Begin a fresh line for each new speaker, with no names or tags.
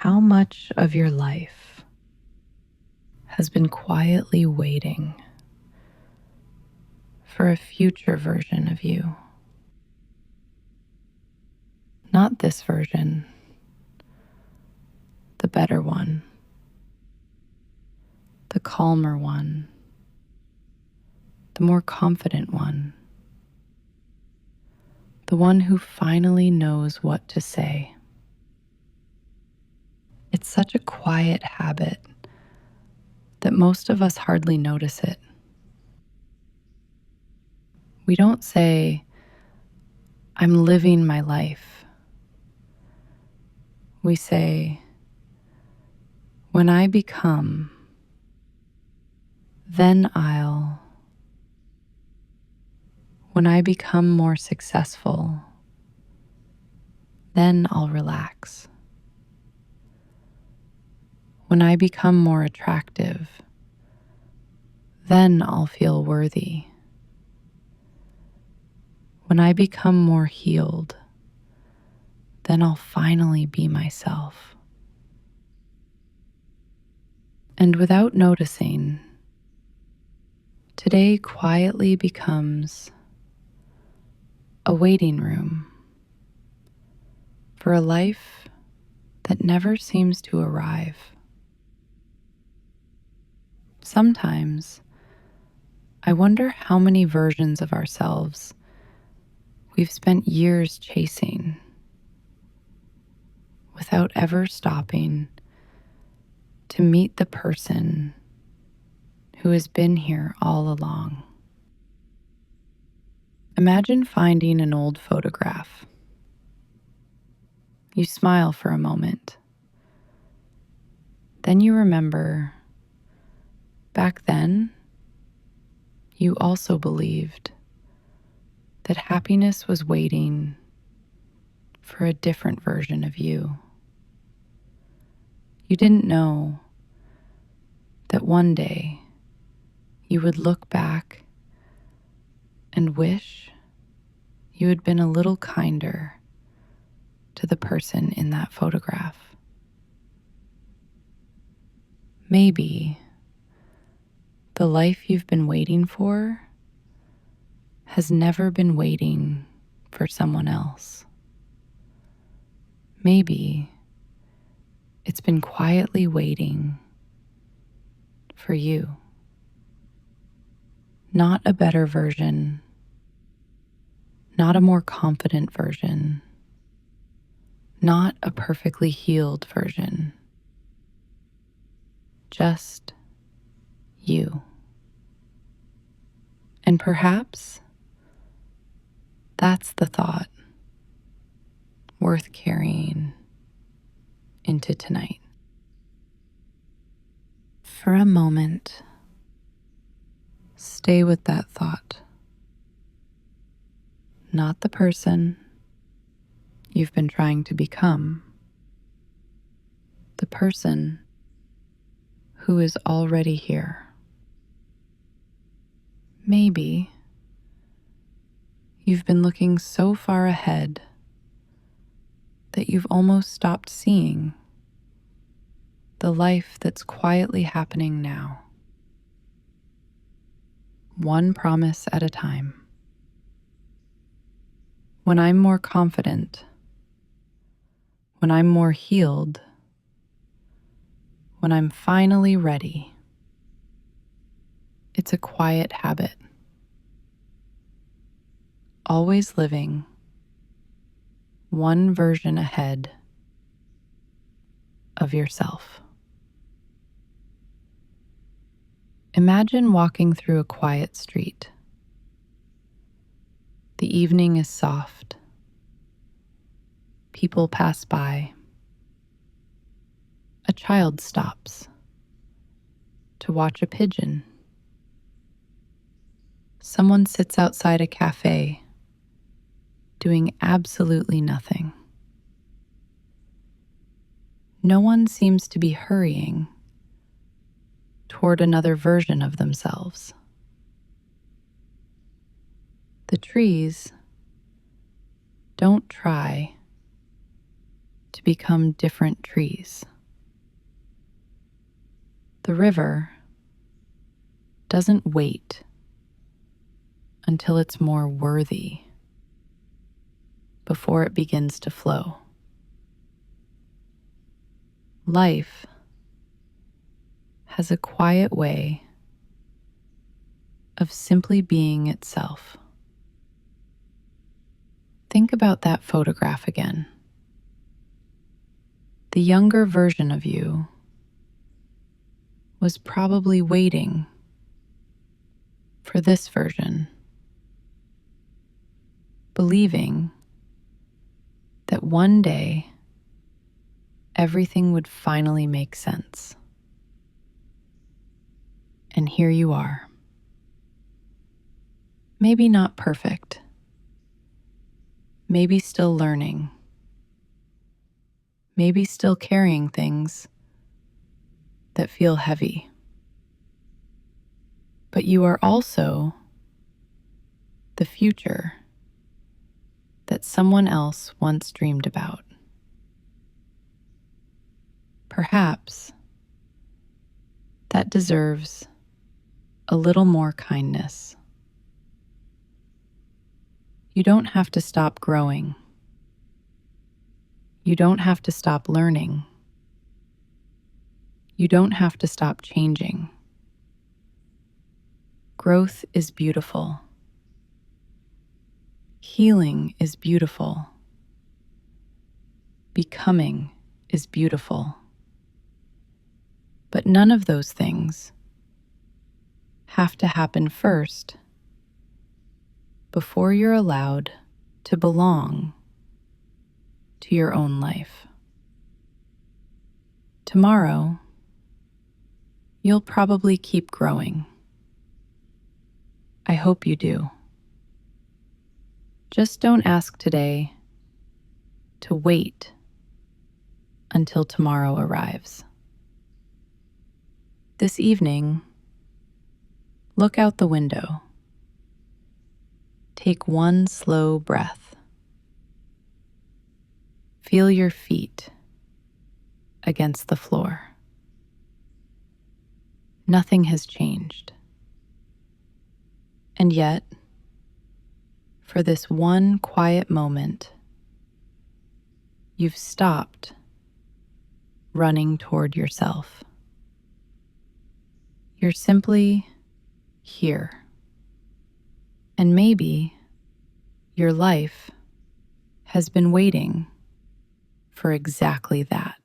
how much of your life has been quietly waiting for a future version of you. Not this version, the better one, the calmer one, the more confident one, the one who finally knows what to say. It's such a quiet habit that most of us hardly notice it. We don't say, "I'm living my life." We say, "When I become, then I'll." When I become more successful, then I'll relax. When I become more attractive, then I'll feel worthy. When I become more healed, then I'll finally be myself. And without noticing, today quietly becomes a waiting room for a life that never seems to arrive. Sometimes I wonder how many versions of ourselves we've spent years chasing without ever stopping to meet the person who has been here all along. Imagine finding an old photograph. You smile for a moment. Then you remember, back then, you also believed that happiness was waiting for a different version of you. You didn't know that one day you would look back and wish you had been a little kinder to the person in that photograph. Maybe the life you've been waiting for has never been waiting for someone else. Maybe it's been quietly waiting for you. Not a better version, not a more confident version, not a perfectly healed version. Just you. And perhaps that's the thought worth carrying into tonight. For a moment, stay with that thought. Not the person you've been trying to become, the person who is already here. Maybe you've been looking so far ahead that you've almost stopped seeing the life that's quietly happening now. One promise at a time. When I'm more confident, when I'm more healed, when I'm finally ready, it's a quiet habit. Always living one version ahead of yourself. Imagine walking through a quiet street. The evening is soft. People pass by. A child stops to watch a pigeon. Someone sits outside a cafe doing absolutely nothing. No one seems to be hurrying toward another version of themselves. The trees don't try to become different trees. The river doesn't wait until it's more worthy before it begins to flow. Life has a quiet way of simply being itself. Think about that photograph again. The younger version of you was probably waiting for this version, believing that one day everything would finally make sense. And here you are. Maybe not perfect, maybe still learning, maybe still carrying things that feel heavy. But you are also the future that someone else once dreamed about. Perhaps that deserves a little more kindness. You don't have to stop growing. You don't have to stop learning. You don't have to stop changing. Growth is beautiful. Healing is beautiful. Becoming is beautiful. But none of those things have to happen first before you're allowed to belong to your own life. Tomorrow, you'll probably keep growing. I hope you do. Just don't ask today to wait until tomorrow arrives. This evening, look out the window. Take one slow breath. Feel your feet against the floor. Nothing has changed. And yet, for this one quiet moment, you've stopped running toward yourself. You're simply here. And maybe your life has been waiting for exactly that.